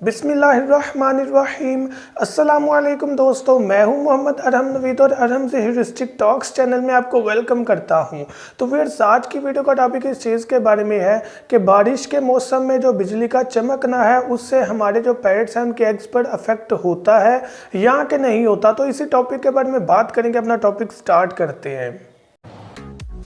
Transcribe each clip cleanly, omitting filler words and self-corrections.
बिस्मिल्लाहिर्रहमानिर्रहीम। अस्सलामुअलैकुम दोस्तों, मैं हूं मोहम्मद अरहम नवीद और अरहम से ह्यूरिस्टिक टॉक्स चैनल में आपको वेलकम करता हूं। तो फिर आज की वीडियो का टॉपिक इस चीज़ के बारे में है कि बारिश के मौसम में जो बिजली का चमकना है उससे हमारे जो पेट्स हैं उनके एग्स पर अफेक्ट होता है या कि नहीं होता। तो इसी टॉपिक के बारे में बात करेंगे। अपना टॉपिक स्टार्ट करते हैं।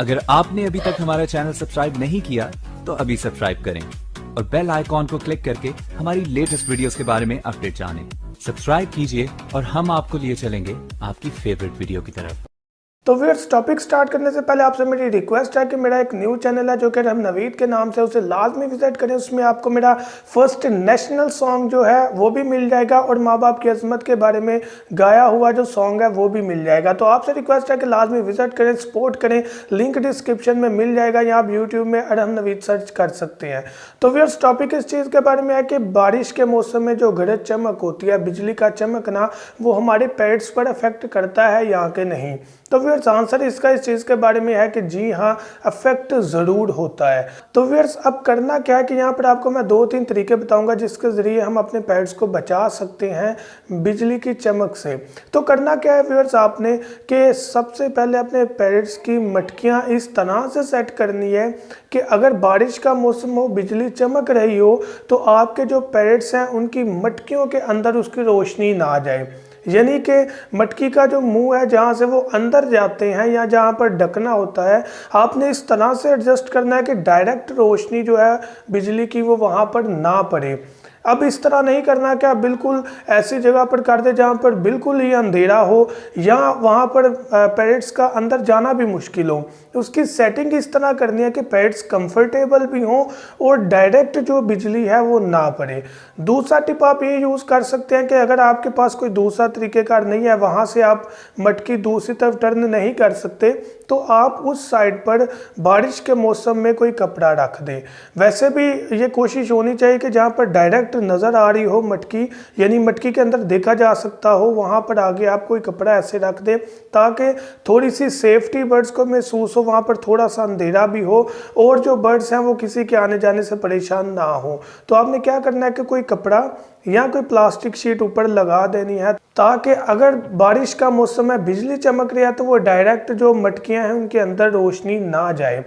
अगर आपने अभी तक हमारा चैनल सब्सक्राइब नहीं किया तो अभी सब्सक्राइब करें और बेल आइकॉन को क्लिक करके हमारी लेटेस्ट वीडियोस के बारे में अपडेट जानें। सब्सक्राइब कीजिए और हम आपको लिए चलेंगे आपकी फेवरेट वीडियो की तरफ। तो व्यूअर्स, टॉपिक स्टार्ट करने से पहले आपसे मेरी रिक्वेस्ट है कि मेरा एक न्यू चैनल है जो कि अरहम नवीद के नाम से, उसे लाजमी विजिट करें। उसमें आपको मेरा फर्स्ट नेशनल सॉन्ग जो है वो भी मिल जाएगा और माँ बाप की अजमत के बारे में गाया हुआ जो सॉन्ग है वो भी मिल जाएगा। तो आपसे रिक्वेस्ट है कि लाजमी विजिट करें, सपोर्ट करें। लिंक डिस्क्रिप्शन में मिल जाएगा या आप यूट्यूब में अरहम नवीद सर्च कर सकते हैं। तो व्यूअर्स, टॉपिक इस चीज़ के बारे में है कि बारिश के मौसम में जो गरज चमक होती है, बिजली का चमकना, वो हमारे पेट्स पर अफेक्ट करता है या कि नहीं। तो व्यूअर्स, आंसर इसका इस चीज़ के बारे में है कि जी हाँ, अफेक्ट ज़रूर होता है। तो व्यूअर्स, अब करना क्या है कि यहाँ पर आपको मैं 2-3 तरीके बताऊंगा जिसके ज़रिए हम अपने पेट्स को बचा सकते हैं बिजली की चमक से। तो करना क्या है व्यूअर्स, आपने कि सबसे पहले अपने पेट्स की मटकियाँ इस तरह से सेट करनी है कि अगर बारिश का मौसम हो, बिजली चमक रही हो, तो आपके जो पेट्स हैं उनकी मटकियों के अंदर उसकी रोशनी ना आ जाए। यानी कि मटकी का जो मुंह है जहाँ से वो अंदर जाते हैं या जहाँ पर ढकना होता है, आपने इस तरह से एडजस्ट करना है कि डायरेक्ट रोशनी जो है बिजली की वो वहाँ पर ना पड़े। अब इस तरह नहीं करना कि आप बिल्कुल ऐसी जगह पर कर दे जहाँ पर बिल्कुल ही अंधेरा हो या वहाँ पर पेट्स का अंदर जाना भी मुश्किल हो। उसकी सेटिंग इस तरह करनी है कि पेट्स कंफर्टेबल भी हों और डायरेक्ट जो बिजली है वो ना पड़े। दूसरा टिप आप ये यूज़ कर सकते हैं कि अगर आपके पास कोई दूसरा तरीक़ेकार नहीं है, वहाँ से आप मटकी दूसरी तरफ टर्न नहीं कर सकते, तो आप उस साइड पर बारिश के मौसम में कोई कपड़ा रख दें। वैसे भी ये कोशिश होनी चाहिए कि जहाँ पर डायरेक्ट नज़र आ रही हो मटकी, यानी मटकी के अंदर देखा जा सकता हो, वहाँ पर आगे आप कोई कपड़ा ऐसे रख दें ताकि थोड़ी सी सेफ्टी बर्ड्स को महसूस हो, वहाँ पर थोड़ा सा अंधेरा भी हो और जो बर्ड्स हैं वो किसी के आने जाने से परेशान ना हो। तो आपने क्या करना है कि कोई कपड़ा या कोई प्लास्टिक शीट ऊपर लगा देनी है ताकि अगर बारिश का मौसम है, बिजली चमक रही है, तो वो डायरेक्ट जो मटकियां हैं उनके अंदर रोशनी ना जाए।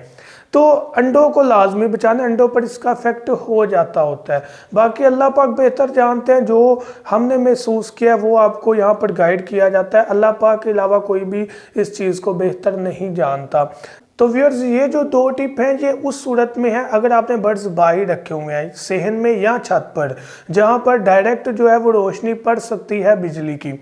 तो अंडों को लाजमी बचाना, अंडों पर इसका इफेक्ट हो जाता होता है। बाकी अल्लाह पाक बेहतर जानते हैं, जो हमने महसूस किया वो आपको यहाँ पर गाइड किया जाता है। अल्लाह पाक के अलावा कोई भी इस चीज़ को बेहतर नहीं जानता। तो व्यूअर्स, ये जो 2 टिप हैं ये उस सूरत में है अगर आपने बर्ड्स बाहर रखे हुए हैं, सेहन में या छत पर, जहाँ पर डायरेक्ट जो है वो रोशनी पड़ सकती है बिजली की।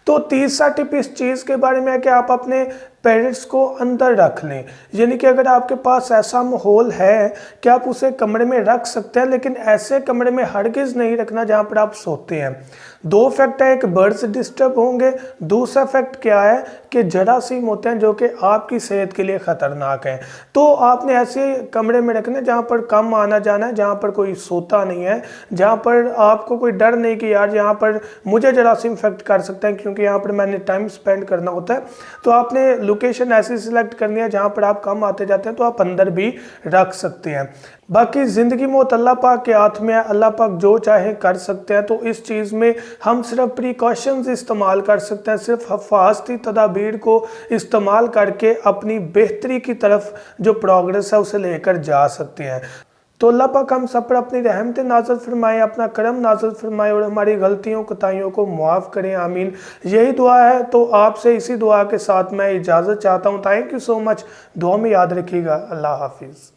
तो तीसरा टिप इस चीज़ के बारे में है कि आप अपने पेट्स को अंदर रख लें। यानी कि अगर आपके पास ऐसा माहौल है कि आप उसे कमरे में रख सकते हैं, लेकिन ऐसे कमरे में हरगिज़ नहीं रखना जहाँ पर आप सोते हैं। 2 फैक्ट है, एक बर्ड्स डिस्टर्ब होंगे, दूसरा फैक्ट क्या है कि जरासीम होते हैं जो कि आपकी सेहत के लिए ख़तरनाक हैं। तो आपने ऐसे कमरे में रखने जहाँ पर कम आना जाना है, जहाँ पर कोई सोता नहीं है, जहाँ पर आपको कोई डर नहीं कि यार यहाँ पर मुझे जरासीम इफेक्ट कर सकते हैं क्योंकि यहाँ पर मैंने टाइम स्पेंड करना होता है। तो आपने लोकेशन ऐसी सिलेक्ट करनी है जहाँ पर आप कम आते जाते हैं, तो आप अंदर भी रख सकते हैं। बाकी ज़िंदगी मौत अल्लाह पाक के हाथ में है, अल्लाह पाक जो चाहे कर सकते हैं। तो इस चीज़ में हम सिर्फ प्रिकॉशंस इस्तेमाल कर सकते हैं, सिर्फ हिफाजती तदाबीर को इस्तेमाल करके अपनी बेहतरी की तरफ जो प्रोग्रेस है उसे लेकर जा सकते हैं। तो अल्लाह पाक हम सब पर अपनी रहमत नाज़िल फरमाए, अपना करम नाज़िल फरमाए और हमारी गलतियों कोताहियों को मुआफ़ करें, आमीन। यही दुआ है। तो आपसे इसी दुआ के साथ मैं इजाज़त चाहता हूँ। Thank you so much. दुआ में याद रखिएगा। अल्लाह हाफिज़।